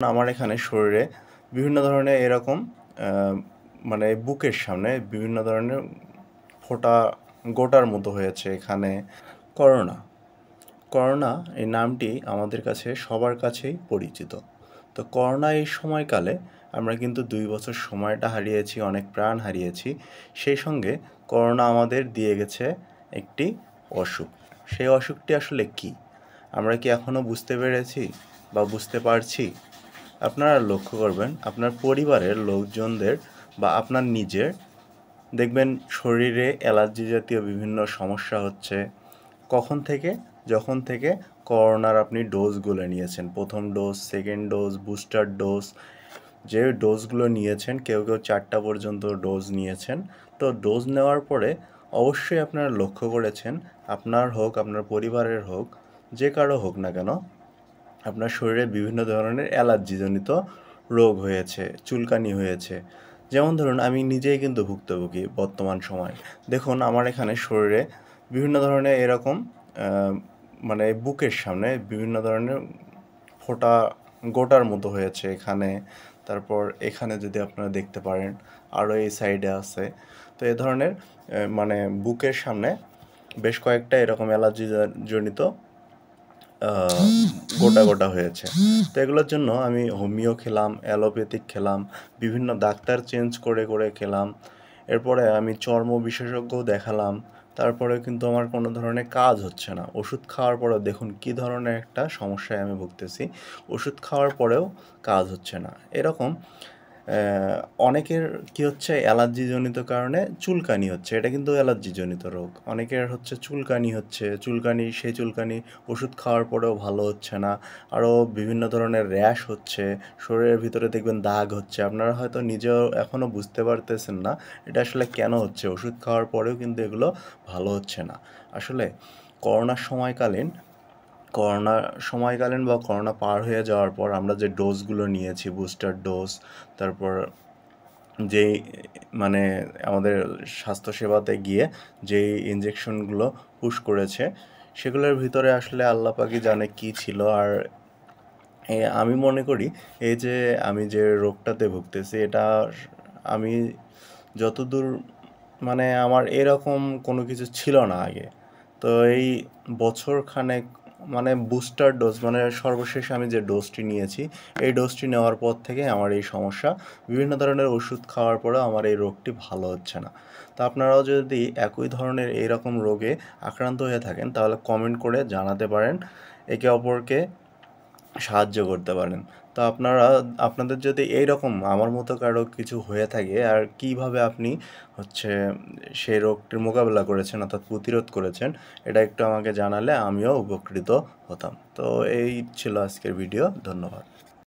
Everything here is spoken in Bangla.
আমার এখানে শরীরে বিভিন্ন ধরনের এরকম মানে বুকের সামনে বিভিন্ন ধরনের ফোঁটা গোটার মতো হয়েছে এখানে। করোনা করোনা এই নামটি আমাদের কাছে সবার কাছেই পরিচিত। তো করোনা এই সময়কালে আমরা কিন্তু ২ বছর সময়টা হারিয়েছি, অনেক প্রাণ হারিয়েছি। সেই সঙ্গে করোনা আমাদের দিয়ে গেছে একটি অসুখ। সেই অসুখটি আসলে কী, আমরা কি এখনও বুঝতে পেরেছি বা বুঝতে পারছি? আপনারা লক্ষ্য করবেন আপনার পরিবারের লোকজনদের বা আপনার নিজের দেখবেন শরীরে অ্যালার্জি জাতীয় বিভিন্ন সমস্যা হচ্ছে। কখন থেকে? যখন থেকে করোনার আপনি ডোজগুলো নিয়েছেন, প্রথম dose, second dose, booster dose, যে ডোজগুলো নিয়েছেন, কেউ কেউ 4টা পর্যন্ত ডোজ নিয়েছেন। তো ডোজ নেওয়ার পরে অবশ্যই আপনারা লক্ষ্য করেছেন, আপনার হোক, আপনার পরিবারের হোক, যে কারো হোক না কেন, আপনার শরীরে বিভিন্ন ধরনের অ্যালার্জিজনিত রোগ হয়েছে, চুলকানি হয়েছে। যেমন ধরুন আমি নিজেই কিন্তু ভুক্তভোগী বর্তমান সময়ে। দেখুন আমার এখানে শরীরে বিভিন্ন ধরনের এরকম মানে বুকের সামনে বিভিন্ন ধরনের ফোঁটা গোটার মতো হয়েছে এখানে। তারপর এখানে যদি আপনারা দেখতে পারেন, আরও এই সাইডে আছে। তো এ ধরনের মানে বুকের সামনে বেশ কয়েকটা এরকম অ্যালার্জি জনিত গোটা গোটা হয়েছে। তো এগুলোর জন্য আমি হোমিও খেলাম, অ্যালোপ্যাথিক খেলাম, বিভিন্ন ডাক্তার চেঞ্জ করে করে খেলাম। এরপরে আমি চর্ম বিশেষজ্ঞও দেখালাম। তারপরেও কিন্তু আমার কোনো ধরনের কাজ হচ্ছে না। ওষুধ খাওয়ার পরেও দেখুন কী ধরনের একটা সমস্যায় আমি ভুগতেছি। ওষুধ খাওয়ার পরেও কাজ হচ্ছে না। এরকম অনেকের কী হচ্ছে, অ্যালার্জিজনিত কারণে চুলকানি হচ্ছে। এটা কিন্তু অ্যালার্জিজনিত রোগ। অনেকের হচ্ছে চুলকানি হচ্ছে, সেই চুলকানি ওষুধ খাওয়ার পরেও ভালো হচ্ছে না। আরও বিভিন্ন ধরনের র্যাশ হচ্ছে, শরীরের ভিতরে দেখবেন দাগ হচ্ছে। আপনারা হয়তো নিজেও এখনও বুঝতে পারতেছেন না এটা আসলে কেন হচ্ছে। ওষুধ খাওয়ার পরেও কিন্তু এগুলো ভালো হচ্ছে না। আসলে করোনা সময়কালীন বা করোনা পার হয়ে যাওয়ার পর আমরা যে ডোজগুলো নিয়েছি, বুস্টার ডোজ, তারপর যেই মানে আমাদের স্বাস্থ্যসেবাতে গিয়ে যেই ইনজেকশনগুলো পুশ করেছে, সেগুলোর ভিতরে আসলে আল্লাহ পাকই জানে কী ছিল। আর আমি মনে করি এই যে আমি যে রোগটাতে ভুগতেছি, এটা আমি যতদূর মানে আমার এরকম কোনো কিছু ছিল না আগে। তো এই বছরখানেক মানে বুস্টার ডোজ মানে সর্বশেষ আমি যে ডোজটি নিয়েছি, এই ডোজটি নেওয়ার পর থেকে আমার এই সমস্যা, বিভিন্ন ধরনের ওষুধ খাওয়ার পরেও আমার এই রোগটি ভালো হচ্ছে না। তো আপনারাও যদি একই ধরনের এইরকম রোগে আক্রান্ত হয়ে থাকেন, তাহলে কমেন্ট করে জানাতে পারেন, একে অপরকে সাহায্য করতে পারেন। তো আপনাদের যদি এইরকম আমার মতো কারো কিছু হয়ে থাকে আর কীভাবে আপনি হচ্ছে সেই রোগটির মোকাবেলা করেছেন অর্থাৎ প্রতিরোধ করেছেন, এটা একটু আমাকে জানালে আমিও উপকৃত হতাম। তো এই ছিল আজকের ভিডিও। ধন্যবাদ।